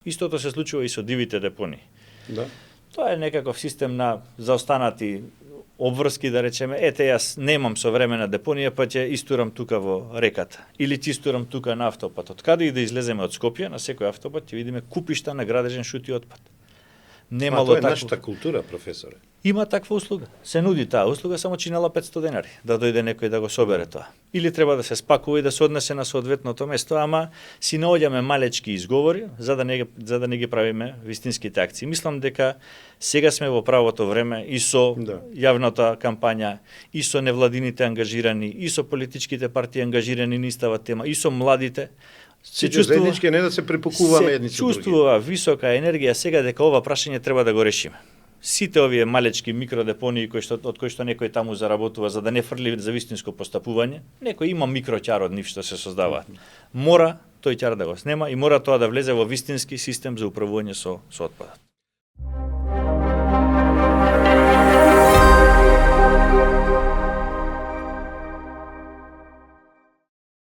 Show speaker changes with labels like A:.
A: Истото се случува и со дивите депонии.
B: Да.
A: Тоа е некаков систем на заостанати обврски, да речеме, ете јас немам современа депонија, па ќе истурам тука во реката. Или ќе истурам тука на автопатот. Каде и да излеземе од Скопје, на секој автопат ќе видиме купишта на градежен шути отпад.
B: Немало тоа е нашата култура, професоре.
A: Има таква услуга. Се нуди таа услуга, само чинела 500 денари, да дојде некој да го собере тоа. Или треба да се спакува и да се однесе на соодветното место, ама си наоѓаме малечки изговори за да не ги правиме вистинските акции. Мислам дека сега сме во правото време и со јавната кампања, и со невладините ангажирани, и со политичките партии ангажирани на истава тема, и со младите.
B: Се чувствува не да се препукуваме едни со други.
A: Се чувствува висока енергија сега дека ова прашање треба да го решиме. Сите овие малечки микродепонии од кои што некој таму заработува за да не фрли за вистинско постапување, некој има микроќар од нив што се создаваат. Мора тој ќар да го снема и мора тоа да влезе во вистински систем за управување со отпадот.